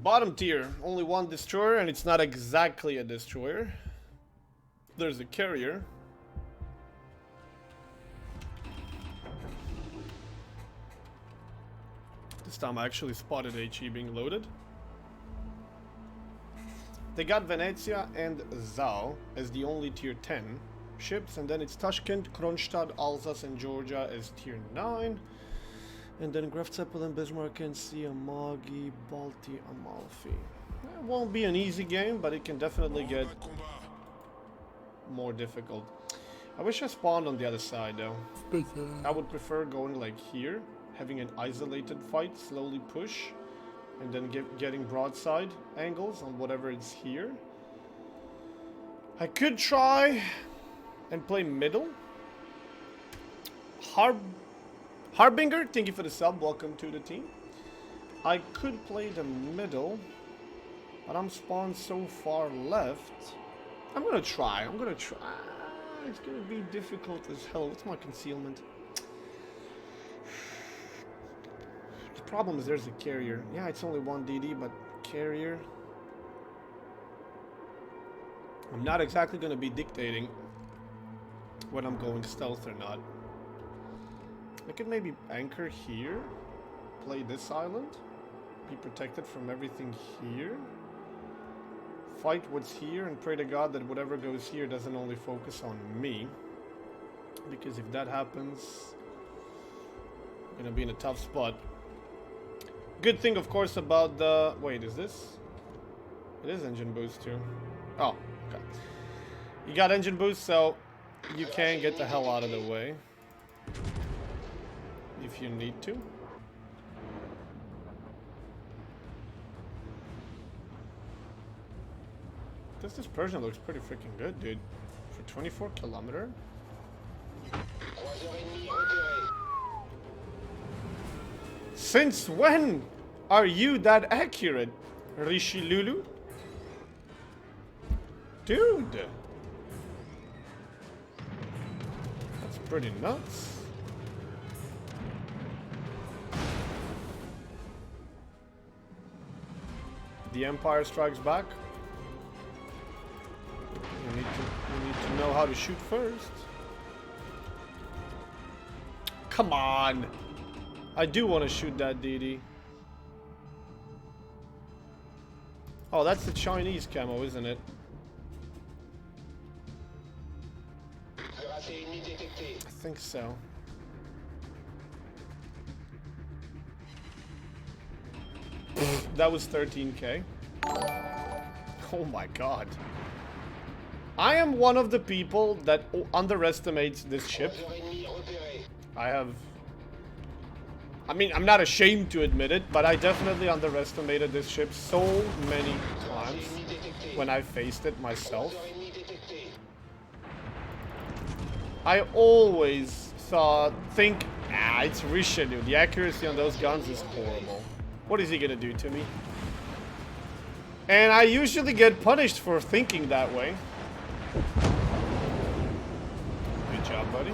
Bottom tier, only one destroyer, and it's not exactly a destroyer. There's a carrier. This time I actually spotted HE being loaded. They got Venezia and Zao as the only tier 10 ships, and then it's Tashkent, Kronstadt, Alsace, and Georgia as tier 9. And then Graf Zeppelin, Bismarck, and Amagi, Balti, Amalfi. It won't be an easy game, but it can definitely get more difficult. I wish I spawned on the other side though. I would prefer going like here, having an isolated fight, slowly push, and then getting broadside angles on whatever is here. I could try and play middle. Harbinger, thank you for the sub, welcome to the team. I could play the middle, but I'm spawned so far left. I'm gonna try. It's gonna be difficult as hell. What's my concealment? The problem is there's a carrier. Yeah, it's only one DD, but carrier. I'm not exactly gonna be dictating when I'm going stealth or not. I could maybe anchor here, play this island, be protected from everything here, fight what's here, and pray to God that whatever goes here doesn't only focus on me. Because if that happens, I'm gonna be in a tough spot. Good thing, of course, about the... Wait, is this? It is engine boost too. Oh, okay. You got engine boost, so you can get the hell out of the way. If you need to. This Persian looks pretty freaking good, dude. For 24 kilometer. Since when are you that accurate, Richelieu? Dude. That's pretty nuts. The Empire strikes back. You need to know how to shoot first. Come on! I do want to shoot that DD. Oh, that's the Chinese camo, isn't it? I think so. That was 13k. Oh my god. I am one of the people that underestimates this ship. I mean, I'm not ashamed to admit it, but I definitely underestimated this ship so many times when I faced it myself. I always think, it's Richelieu. The accuracy on those guns is horrible. What is he gonna do to me? And I usually get punished for thinking that way. Good job, buddy.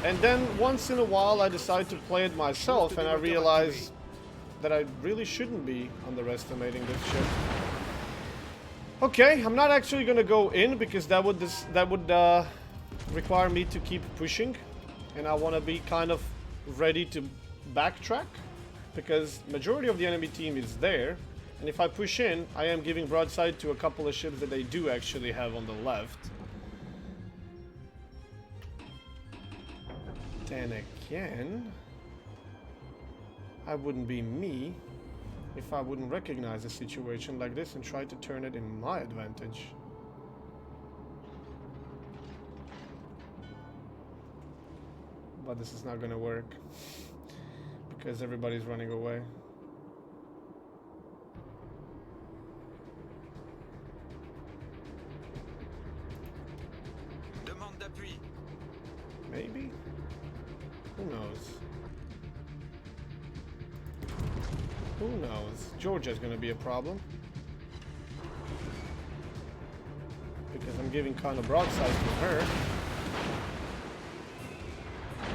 And then once in a while I decide to play it myself and I realize that I really shouldn't be underestimating this ship. Okay, I'm not actually gonna go in because that would require me to keep pushing, and I want to be kind of ready to backtrack because majority of the enemy team is there, and if I push in, I am giving broadside to a couple of ships that they do actually have on the left. Then again, I wouldn't be me if I wouldn't recognize a situation like this and try to turn it in my advantage. But this is not gonna work because everybody's running away. Maybe? Who knows? Who knows? Georgia's gonna be a problem. Because I'm giving kind of broadside to her.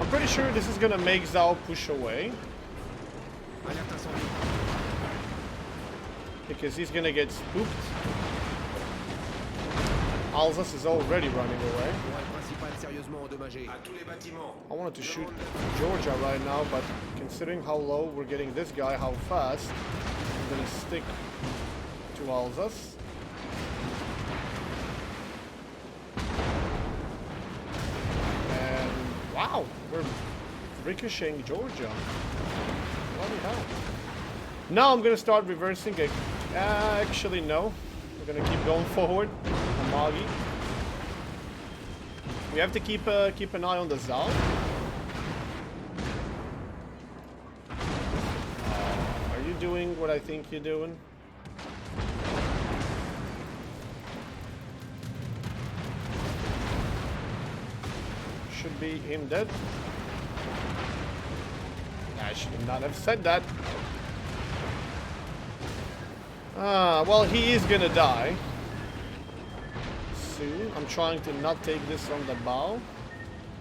I'm pretty sure this is gonna make Zhao push away. Because he's gonna get spooked. Alsace is already running away. I wanted to shoot Georgia right now, but considering how low we're getting this guy, how fast, I'm gonna stick to Alsace. And wow, we're ricocheting Georgia. Bloody hell. Now I'm gonna start reversing it. Actually, no. We're gonna keep going forward. Amagi. We have to keep an eye on the Zal. Are you doing what I think you're doing? Should be him dead. I should not have said that. Well, he is gonna die soon. I'm trying to not take this from the bow.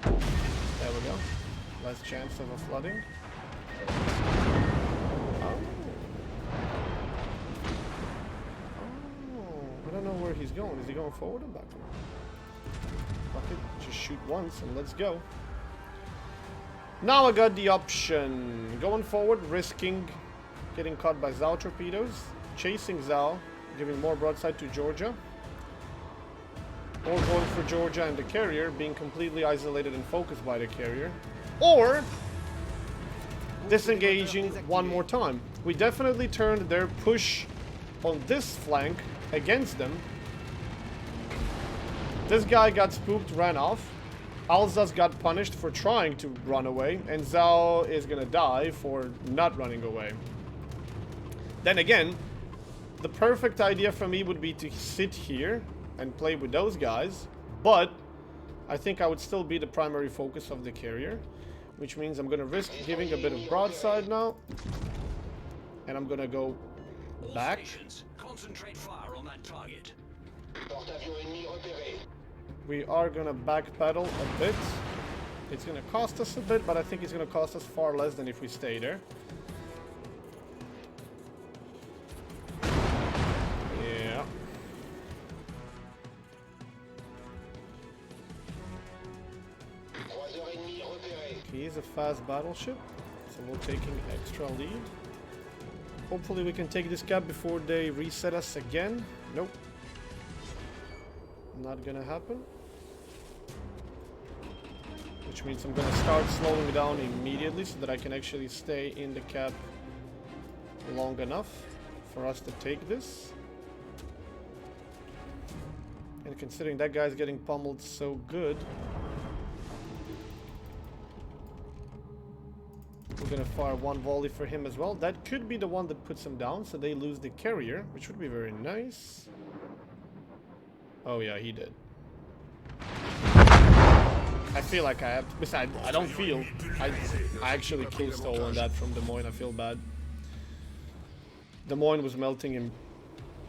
There we go. Less chance of a flooding. Oh, I don't know where he's going. Is he going forward or back? Fuck it. Just shoot once and let's go. Now I got the option. Going forward, risking getting caught by Zao torpedoes. Chasing Zao, giving more broadside to Georgia. Or going for Georgia and the carrier, being completely isolated and focused by the carrier. Or disengaging one more time. We definitely turned their push on this flank against them. This guy got spooked, ran off. Alsace got punished for trying to run away, and Zao is gonna die for not running away. Then again, the perfect idea for me would be to sit here and play with those guys, but I think I would still be the primary focus of the carrier, which means I'm gonna risk giving a bit of broadside now, and I'm gonna go back. Concentrate fire on that target. We are gonna backpedal a bit. It's gonna cost us a bit, but I think it's gonna cost us far less than if we stay there. Yeah. He is a fast battleship, so we're taking extra lead. Hopefully we can take this cap before they reset us again. Nope. Not gonna happen. Which means I'm gonna start slowing down immediately so that I can actually stay in the cap long enough for us to take this. And considering that guy's getting pummeled so good, we're gonna fire one volley for him as well. That could be the one that puts him down, so they lose the carrier, which would be very nice. Oh yeah, he did. I feel like I have to, besides, I don't feel, I actually kill stole on that from Des Moines. I feel bad. Des Moines was melting him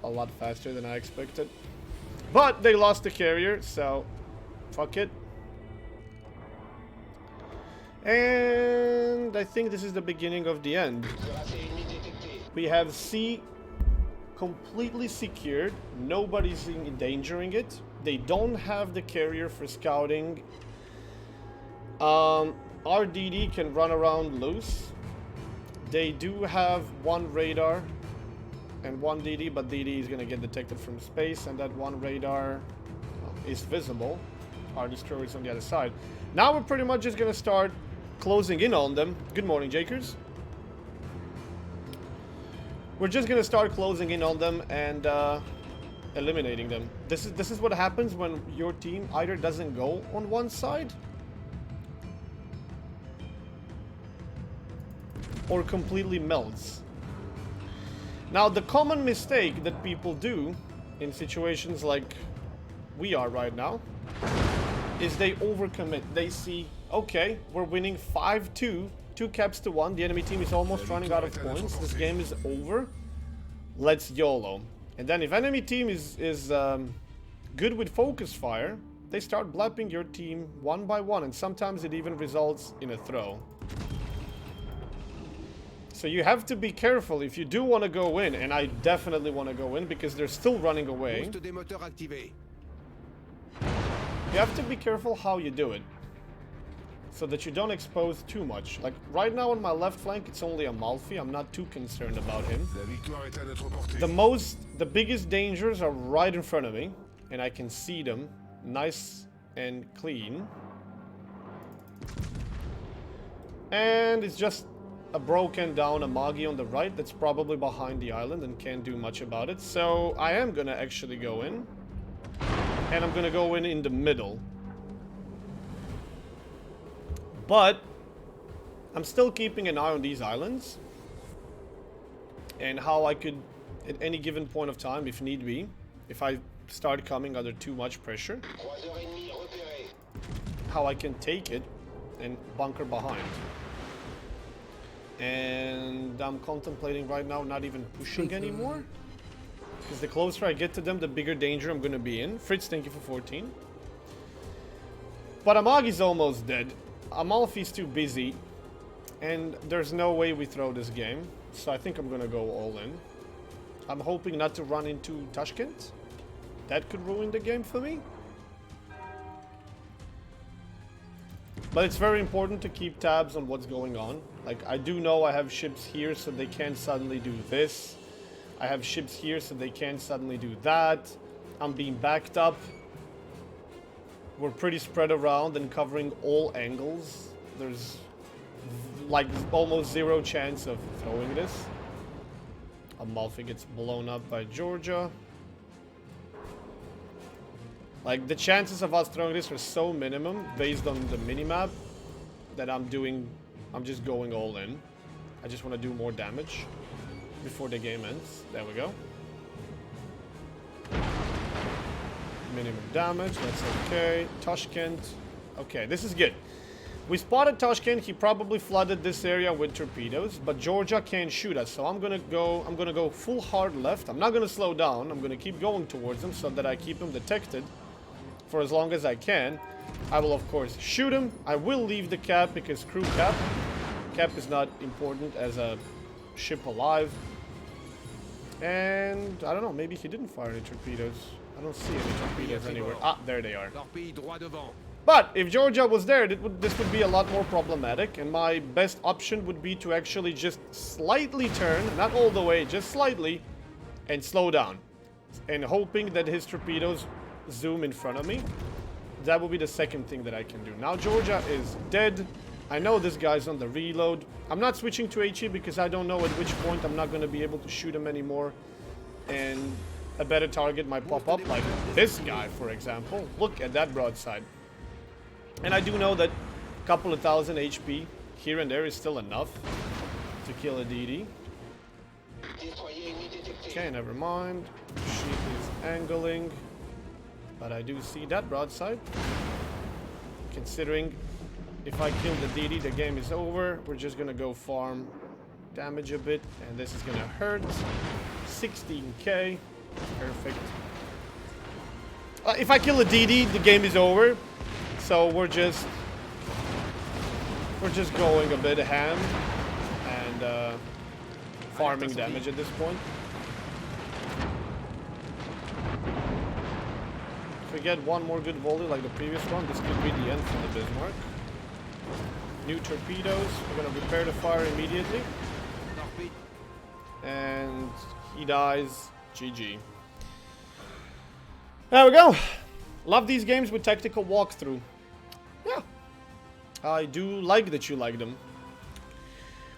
a lot faster than I expected. But they lost the carrier, so fuck it. And I think this is the beginning of the end. We have C completely secured. Nobody's endangering it. They don't have the carrier for scouting. Our DD can run around loose. They do have one radar and one DD, but DD is gonna get detected from space, and that one radar is visible. Our destroyer is on the other side. Now we're pretty much just gonna start closing in on them. Good morning, Jakers. We're just gonna start closing in on them and eliminating them. This is what happens when your team either doesn't go on one side or completely melts. Now, the common mistake that people do in situations like we are right now is they overcommit. They see, okay, we're winning 5-2, 2 caps to 1. The enemy team is almost running out of points. This game is over. Let's YOLO. And then if enemy team is good with focus fire, they start blapping your team one by one, and sometimes it even results in a throw. So you have to be careful if you do want to go in, and I definitely want to go in because they're still running away. Boost des moteurs activé. You have to be careful how you do it, so that you don't expose too much. Like, right now on my left flank, it's only Amalfi. I'm not too concerned about him. La victoire est à notre portée. The biggest dangers are right in front of me, and I can see them nice and clean. And it's just a broken down Amagi on the right that's probably behind the island and can't do much about it. So I am gonna actually go in. And I'm gonna go in the middle. But I'm still keeping an eye on these islands. And how I could, at any given point of time, if need be, if I start coming under too much pressure, how I can take it and bunker behind. And I'm contemplating right now not even pushing anymore. Because the closer I get to them, the bigger danger I'm going to be in. Fritz, thank you for 14. But Amagi's almost dead. Amalfi's too busy. And there's no way we throw this game. So I think I'm going to go all in. I'm hoping not to run into Tashkent. That could ruin the game for me. But it's very important to keep tabs on what's going on. Like, I do know I have ships here, so they can't suddenly do this. I have ships here, so they can't suddenly do that. I'm being backed up. We're pretty spread around and covering all angles. There's, like, almost zero chance of throwing this. Amalfi gets blown up by Georgia. Like, the chances of us throwing this are so minimum based on the minimap that I'm just going all in. I just want to do more damage before the game ends. There we go. Minimum damage, that's okay. Tashkent. Okay, this is good. We spotted Tashkent. He probably flooded this area with torpedoes, but Georgia can't shoot us, so I'm gonna go full hard left. I'm not gonna slow down. I'm gonna keep going towards him so that I keep him detected for as long as I can. I will of course shoot him. I will leave the cap because crew cap. Cap is not important as a ship alive. And I don't know, maybe he didn't fire any torpedoes. I don't see any torpedoes anywhere. Ah, there they are. But if Georgia was there, this would be a lot more problematic, and my best option would be to actually just slightly turn, not all the way, just slightly, and slow down. And hoping that his torpedoes zoom in front of me. That will be the second thing that I can do. Now Georgia is dead. I know this guy's on the reload. I'm not switching to HE because I don't know at which point I'm not going to be able to shoot him anymore. And a better target might pop up, like this guy, for example. Look at that broadside. And I do know that a couple of thousand HP here and there is still enough to kill a DD. Okay, never mind. She is angling. But I do see that broadside. Considering if I kill the DD, the game is over. We're just gonna go farm damage a bit, and this is gonna hurt. 16k. Perfect. If I kill a DD, the game is over. So we're just going a bit ham and farming damage at this point. If we get one more good volley like the previous one, this could be the end for the Bismarck. New torpedoes. We're gonna prepare to fire immediately. And he dies. GG. There we go. Love these games with tactical walkthrough. Yeah. I do like that you like them.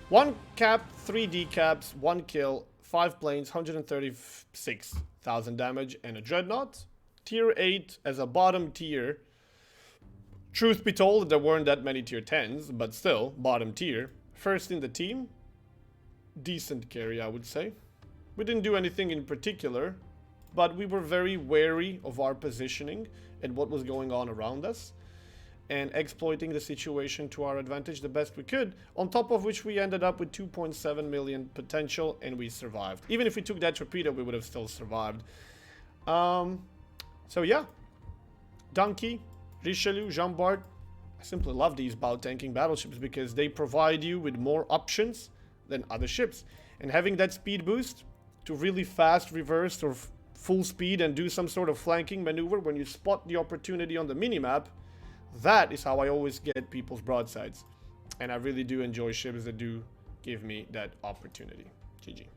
1 cap, 3 decaps, 1 kill, 5 planes, 136,000 damage, and a dreadnought. Tier 8 as a bottom tier. Truth be told, there weren't that many tier 10s, but still, bottom tier. First in the team. Decent carry, I would say. We didn't do anything in particular, but we were very wary of our positioning and what was going on around us, and exploiting the situation to our advantage the best we could, on top of which we ended up with 2.7 million potential, and we survived. Even if we took that torpedo, we would have still survived. So yeah, Dunky, Richelieu, Jean Bart. I simply love these bow tanking battleships because they provide you with more options than other ships. And having that speed boost to really fast reverse or full speed and do some sort of flanking maneuver when you spot the opportunity on the minimap, that is how I always get people's broadsides. And I really do enjoy ships that do give me that opportunity. GG.